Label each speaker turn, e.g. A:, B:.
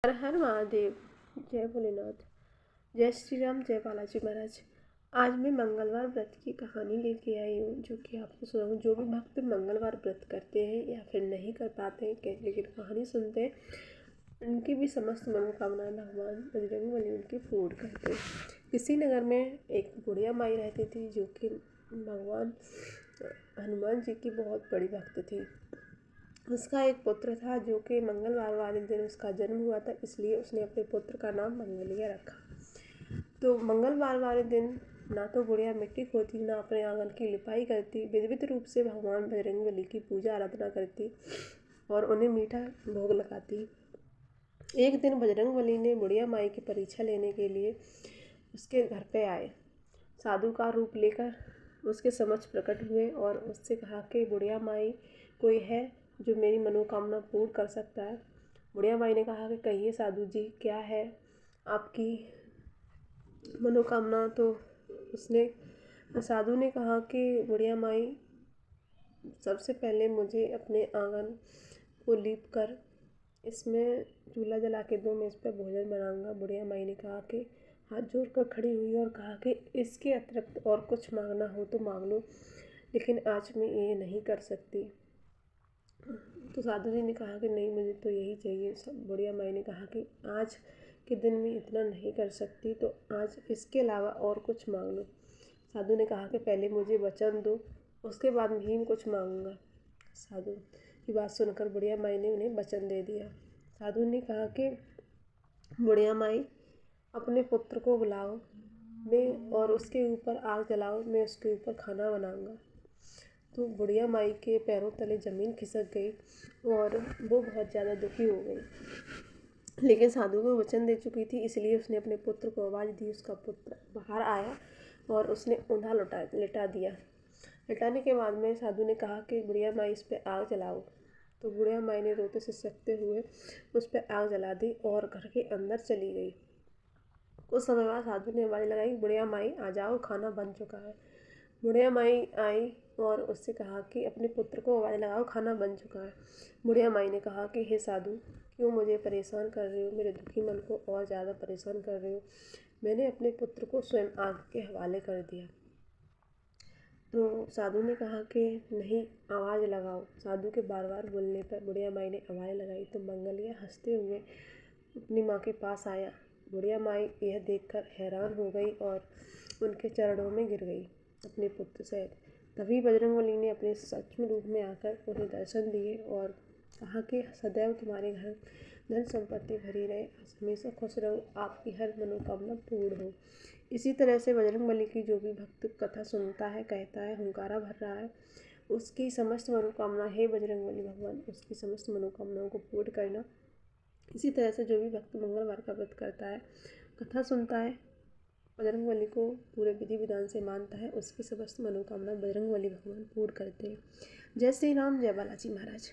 A: हर हर महादेव। जय भोलेनाथ। जय श्री राम। जय बालाजी महाराज। आज मैं मंगलवार व्रत की कहानी लेके आई हूँ जो कि आपको सुनाऊँ। जो भी भक्त मंगलवार व्रत करते हैं या फिर नहीं कर पाते हैं लेकिन कहानी सुनते हैं उनकी भी समस्त मनोकामनाएं भगवान बजरंगबली उनकी पूर्ण करते हैं। किसी नगर में एक बुढ़िया माई रहती थी जो कि भगवान हनुमान जी की बहुत बड़ी भक्त थी। उसका एक पुत्र था जो कि मंगलवार वाले दिन उसका जन्म हुआ था, इसलिए उसने अपने पुत्र का नाम मंगलिया रखा। तो मंगलवार वाले दिन ना तो बुढ़िया मिट्टी खोती, ना अपने आंगन की लिपाई करती, विधिवत रूप से भगवान बजरंगबली की पूजा आराधना करती और उन्हें मीठा भोग लगाती। एक दिन बजरंगबली ने बुढ़िया माई की परीक्षा लेने के लिए उसके घर पे आए। साधु का रूप लेकर उसके समक्ष प्रकट हुए और उससे कहा कि बुढ़िया माई कोई है जो मेरी मनोकामना पूर्ण कर सकता है। बुढ़िया माई ने कहा कि कहिए साधु जी, क्या है आपकी मनोकामना। तो साधु ने कहा कि बुढ़िया माई, सबसे पहले मुझे अपने आंगन को लीप कर इसमें चूल्हा जला के दो, मैं इस पर भोजन बनाऊंगा। बुढ़िया माई ने कहा कि हाथ जोड़कर खड़ी हुई और कहा कि इसके अतिरिक्त और कुछ मांगना हो तो मांग लो, लेकिन आज मैं ये नहीं कर सकती। तो साधु जी ने कहा कि नहीं, मुझे तो यही चाहिए। बुढ़िया माई ने कहा कि आज के दिन में इतना नहीं कर सकती, तो आज इसके अलावा और कुछ मांग लो। साधु ने कहा कि पहले मुझे वचन दो, उसके बाद ही कुछ मांगूंगा। साधु की बात सुनकर बुढ़िया माई ने उन्हें वचन दे दिया। साधु ने कहा कि बुढ़िया माई, अपने पुत्र को बुलाओ मैं और उसके ऊपर आग जलाओ, मैं उसके ऊपर खाना बनाऊंगा। तो बुढ़िया माई के पैरों तले ज़मीन खिसक गई और वो बहुत ज़्यादा दुखी हो गई, लेकिन साधु को वचन दे चुकी थी, इसलिए उसने अपने पुत्र को आवाज़ दी। उसका पुत्र बाहर आया और उसने ऊँधा लिटा दिया। लिटाने के बाद में साधु ने कहा कि बुढ़िया माई, इस पर आग जलाओ। तो बुढ़िया माई ने रोते सिसकते हुए उस पर आग जला दी और घर के अंदर चली गई। कुछ समय बाद साधु ने आवाज़ लगाई, बुढ़िया माई आ जाओ, खाना बन चुका है। बुढ़िया माई आई और उससे कहा कि अपने पुत्र को आवाज़ लगाओ, खाना बन चुका है। बुढ़िया माई ने कहा कि हे साधु, क्यों मुझे परेशान कर रहे हो, मेरे दुखी मन को और ज़्यादा परेशान कर रहे हो। मैंने अपने पुत्र को स्वयं आग के हवाले कर दिया। तो साधु ने कहा कि नहीं, आवाज़ लगाओ। साधु के बार बार बोलने पर बुढ़िया माई ने आवाज़ लगाई तो मंगलिया हंसते हुए अपनी माँ के पास आया। बुढ़िया माई यह देखकर हैरान हो गई और उनके चरणों में गिर गई अपने पुत्र सहित। तभी बजरंगबली ने अपने सच्चे रूप में आकर उन्हें दर्शन दिए और कहा कि सदैव तुम्हारे घर धन संपत्ति भरी रहे, हमेशा खुश रहो, आपकी हर मनोकामना पूर्ण हो। इसी तरह से बजरंगबली की जो भी भक्त कथा सुनता है, कहता है, हुंकारा भर रहा है, उसकी समस्त मनोकामना, हे बजरंगबली भगवान, उसकी समस्त मनोकामनाओं को पूर्ण करना। इसी तरह से जो भी भक्त मंगलवार का व्रत करता है, कथा सुनता है, बजरंगबली को पूरे विधि विधान से मानता है, उसकी समस्त मनोकामना बजरंगबली भगवान पूर्ण करते हैं। जय श्री राम। जय बालाजी महाराज।